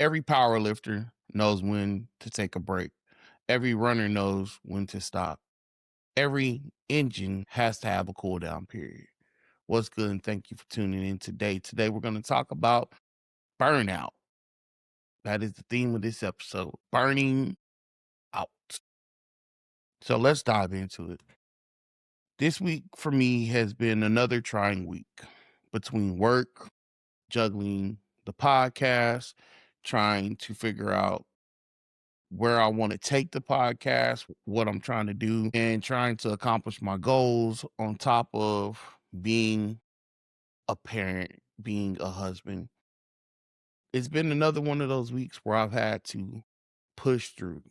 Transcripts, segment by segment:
Every power lifter knows when to take a break. Every runner knows when to stop. Every engine has to have a cool down period. What's good? And thank you for tuning in today. Today, we're going to talk about burnout. That is the theme of this episode, burning out. So let's dive into it. This week for me has been another trying week between work, juggling the podcast, trying to figure out where I want to take the podcast, what I'm trying to do, and trying to accomplish my goals on top of being a parent, being a husband. It's been another one of those weeks where I've had to push through.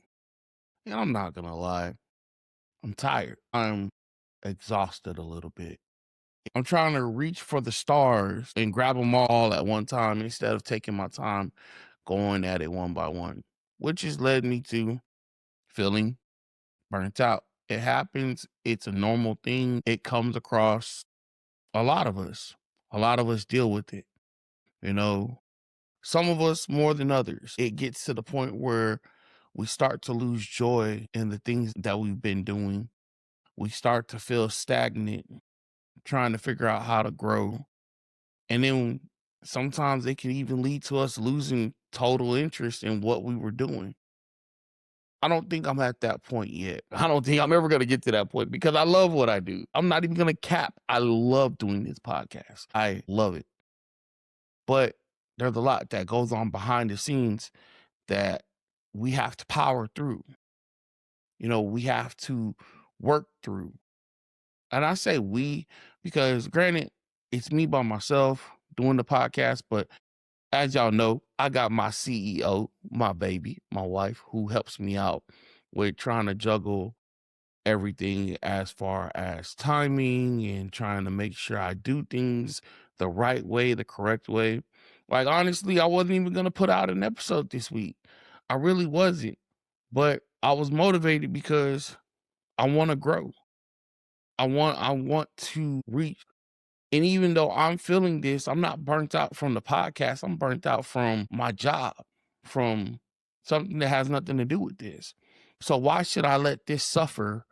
And I'm not going to lie, I'm tired. I'm exhausted a little bit. I'm trying to reach for the stars and grab them all at one time instead of taking my time going at it one by one, which has led me to feeling burnt out. It happens. It's a normal thing. It comes across a lot of us. A lot of us deal with it. You know, some of us more than others. It gets to the point where we start to lose joy in the things that we've been doing. We start to feel stagnant, trying to figure out how to grow. And then sometimes it can even lead to us losing total interest in what we were doing. I don't think I'm at that point yet. I don't think I'm ever going to get to that point because I love what I do. I'm not even going to cap. I love doing this podcast. I love it. But there's a lot that goes on behind the scenes that we have to power through. We have to work through. And I say we because granted, it's me by myself doing the podcast, but as y'all know, I got my CEO, my baby, my wife, who helps me out with trying to juggle everything as far as timing and trying to make sure I do things the right way, the correct way. Like, honestly, I wasn't even going to put out an episode this week. I really wasn't. But I was motivated because I want to grow. I want to reach. And even though I'm feeling this, I'm not burnt out from the podcast. I'm burnt out from my job, from something that has nothing to do with this. So why should I let this suffer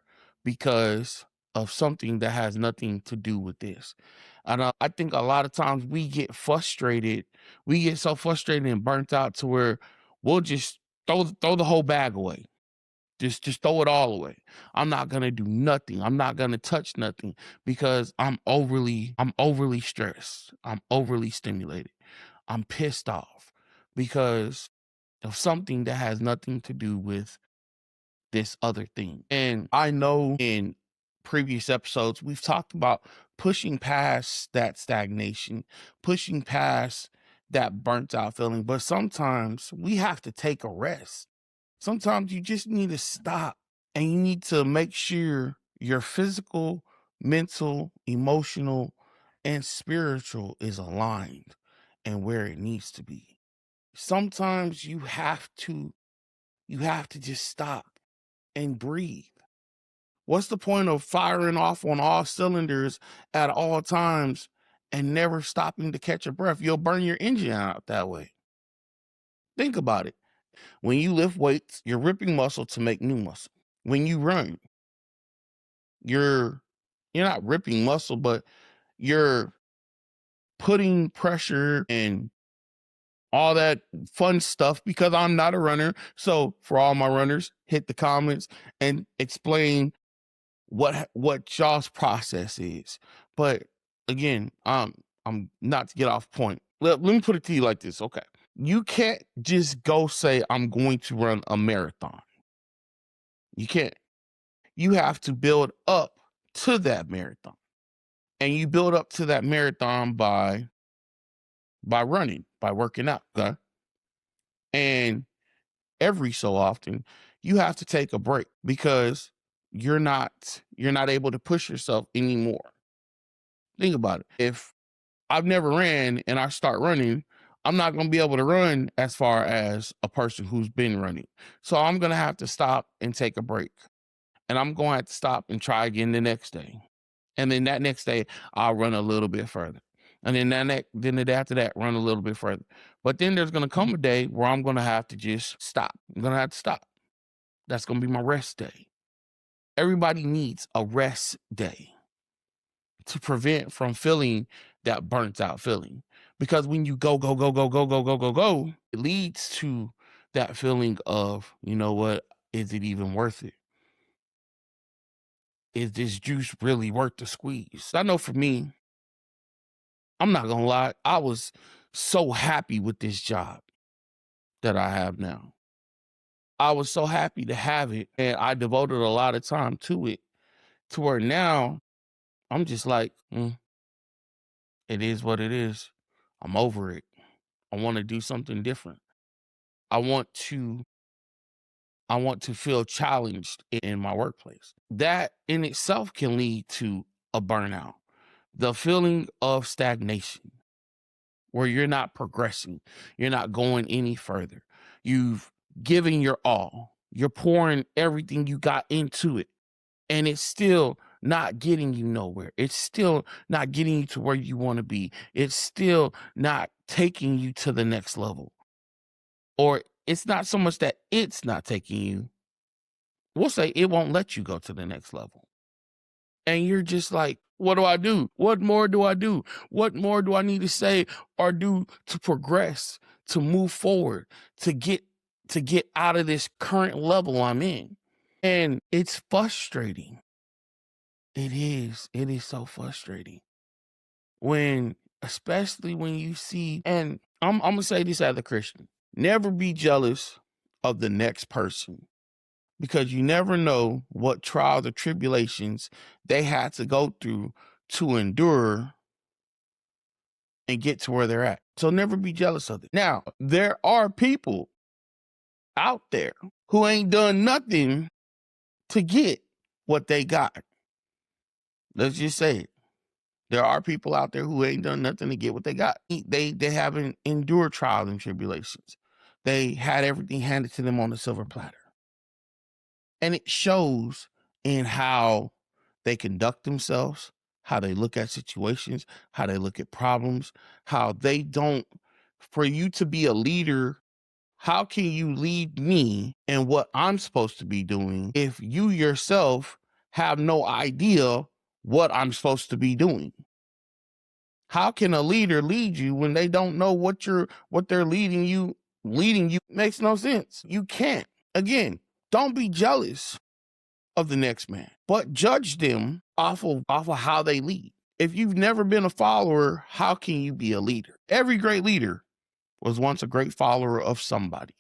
because of something that has nothing to do with this? And I think a lot of times we get frustrated. We get so frustrated and burnt out to where we'll just throw the whole bag away. Just throw it all away. I'm not gonna do nothing. I'm not gonna touch nothing because I'm overly stressed. I'm overly stimulated. I'm pissed off because of something that has nothing to do with this other thing. And I know in previous episodes we've talked about pushing past that stagnation, pushing past that burnt out feeling, but sometimes we have to take a rest. Sometimes you just need to stop and you need to make sure your physical, mental, emotional, and spiritual is aligned and where it needs to be. Sometimes you have to just stop and breathe. What's the point of firing off on all cylinders at all times and never stopping to catch a breath? You'll burn your engine out that way. Think about it. When you lift weights, you're ripping muscle to make new muscle. When you run, you're not ripping muscle, but you're putting pressure and all that fun stuff because I'm not a runner. So for all my runners, hit the comments and explain what y'all's process is. But again, I'm not to get off point. Let me put it to you like this, okay? You can't just go say, I'm going to run a marathon. You can't. You have to build up to that marathon. And you build up to that marathon by running, by working out, okay? And every so often, you have to take a break because you're not able to push yourself anymore. Think about it. If I've never ran and I start running, I'm not going to be able to run as far as a person who's been running. So I'm going to have to stop and take a break. And I'm going to have to stop and try again the next day. And then that next day, I'll run a little bit further. And then the day after that, run a little bit further. But then there's gonna come a day where I'm gonna have to just stop. I'm gonna have to stop. That's gonna be my rest day. Everybody needs a rest day to prevent from feeling that burnt out feeling. Because when you go, go, go, go, go, go, go, go, go, it leads to that feeling of, you know what, is it even worth it? Is this juice really worth the squeeze? I know for me, I'm not gonna lie, I was so happy with this job that I have now. I was so happy to have it, and I devoted a lot of time to it, to where now I'm just like, it is what it is. I'm over it. I want to do something different. I want to I want to feel challenged in my workplace. That in itself can lead to a burnout. The feeling of stagnation, where you're not progressing, you're not going any further. You've given your all. You're pouring everything you got into it, and it's still not getting you nowhere. It's still not getting you to where you want to be. It's still not taking you to the next level. Or it's not so much that it's not taking you. We'll say it won't let you go to the next level. And you're just like, what do I do? What more do I do? What more do I need to say or do to progress, to move forward, to get out of this current level I'm in? And it's frustrating. It is. It is so frustrating. Especially when you see, and I'm gonna say this as a Christian, never be jealous of the next person, because you never know what trials or tribulations they had to go through to endure and get to where they're at. So never be jealous of it. Now, there are people out there who ain't done nothing to get what they got. Let's just say it. There are people out there who ain't done nothing to get what they got. They haven't endured trials and tribulations. They had everything handed to them on a silver platter. And it shows in how they conduct themselves, how they look at situations, how they look at problems, how they don't, for you to be a leader, how can you lead me in what I'm supposed to be doing if you yourself have no idea what I'm supposed to be doing? How can a leader lead you when they don't know what they're leading you? Leading you makes no sense. You can't. Again, don't be jealous of the next man, but judge them off of how they lead. If you've never been a follower, how can you be a leader? Every great leader was once a great follower of somebody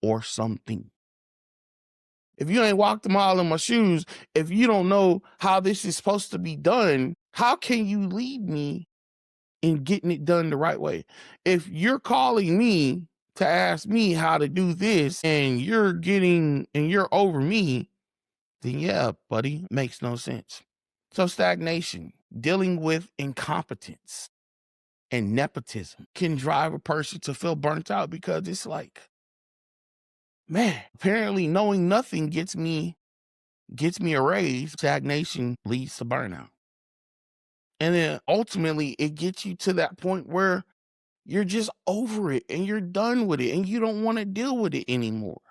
or something. If you ain't walked a mile in my shoes, if you don't know how this is supposed to be done, how can you lead me in getting it done the right way? If you're calling me to ask me how to do this and you're over me, then yeah, buddy, makes no sense. So stagnation, dealing with incompetence and nepotism can drive a person to feel burnt out, because it's like, man, apparently knowing nothing gets me a raise. Stagnation leads to burnout. And then ultimately it gets you to that point where you're just over it and you're done with it and you don't want to deal with it anymore.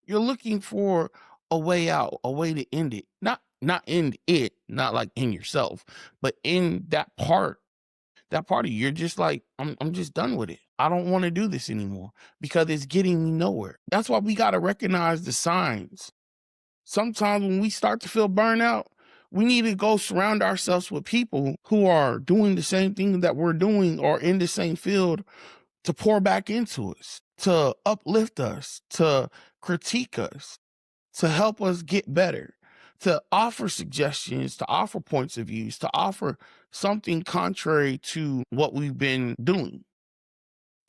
You're looking for a way out, a way to end it. Not end it, not like in yourself, but in that part of you. You're just like, I'm just done with it. I don't want to do this anymore because it's getting me nowhere. That's why we got to recognize the signs. Sometimes when we start to feel burnout, we need to go surround ourselves with people who are doing the same thing that we're doing or in the same field, to pour back into us, to uplift us, to critique us, to help us get better, to offer suggestions, to offer points of views, to offer something contrary to what we've been doing.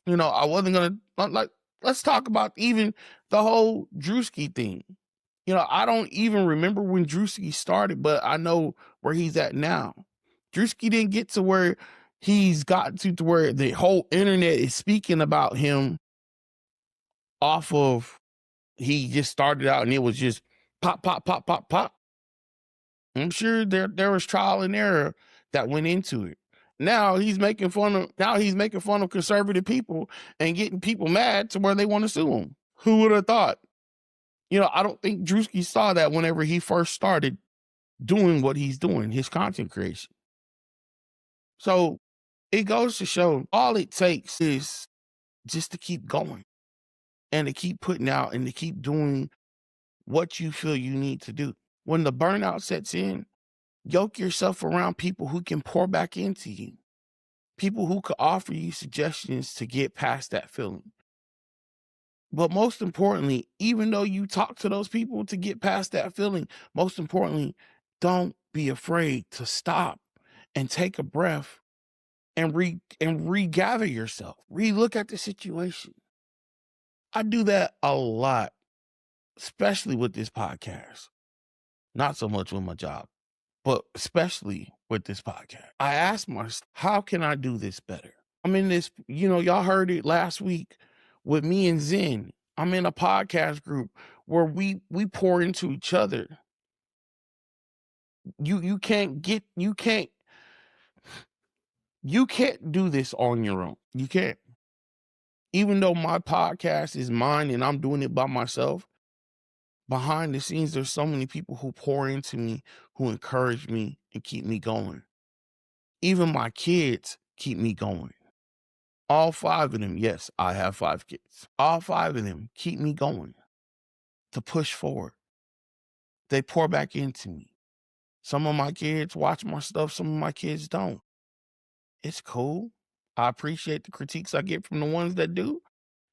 You know, I wasn't going to, like, let's talk about even the whole Drewski thing. You know, I don't even remember when Drewski started, but I know where he's at now. Drewski didn't get to where he's gotten to where the whole internet is speaking about him off of, he just started out and it was just pop, pop, pop, pop, pop. I'm sure there was trial and error that went into it. Now he's making fun of conservative people and getting people mad to where they want to sue him. Who would have thought? I don't think Drewski saw that whenever he first started doing what he's doing, his content creation. So it goes to show all it takes is just to keep going and to keep putting out and to keep doing what you feel you need to do. When the burnout sets in, yoke yourself around people who can pour back into you, people who could offer you suggestions to get past that feeling. But most importantly, even though you talk to those people to get past that feeling, most importantly, don't be afraid to stop and take a breath and regather yourself. Relook at the situation. I do that a lot, especially with this podcast. Not so much with my job, but especially with this podcast. I ask myself, how can I do this better? I'm in this, y'all heard it last week with me and Zen. I'm in a podcast group where we pour into each other. You can't do this on your own. You can't. Even though my podcast is mine and I'm doing it by myself, behind the scenes, there's so many people who pour into me, who encourage me and keep me going. Even my kids keep me going. All 5 of them, yes, I have 5 kids. All 5 of them keep me going to push forward. They pour back into me. Some of my kids watch my stuff, some of my kids don't. It's cool. I appreciate the critiques I get from the ones that do,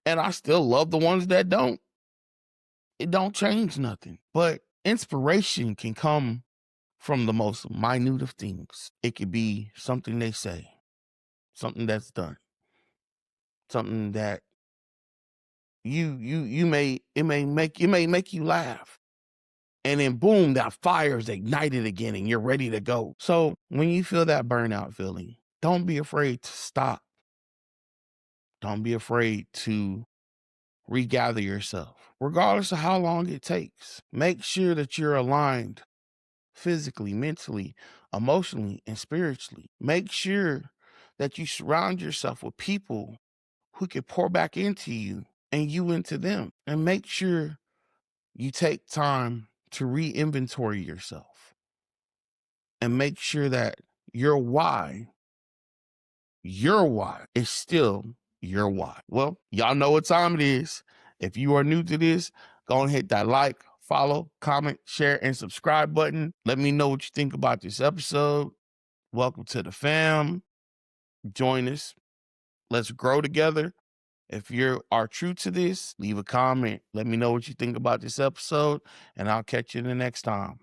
and I still love the ones that don't. It don't change nothing. But inspiration can come from the most minute of things. It could be something they say, something that's done, something that it may make you laugh. And then boom, that fire is ignited again and you're ready to go. So when you feel that burnout feeling, don't be afraid to stop. Don't be afraid to regather yourself, regardless of how long it takes. Make sure that you're aligned physically, mentally, emotionally, and spiritually. Make sure that you surround yourself with people who can pour back into you and you into them. And make sure you take time to re-inventory yourself and make sure that your why is still your why. Well, y'all know what time it is. If you are new to this, go and hit that like, follow, comment, share, and subscribe button. Let me know what you think about this episode. Welcome to the fam. Join us. Let's grow together. If you are true to this, leave a comment. Let me know what you think about this episode, and I'll catch you the next time.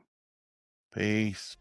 Peace.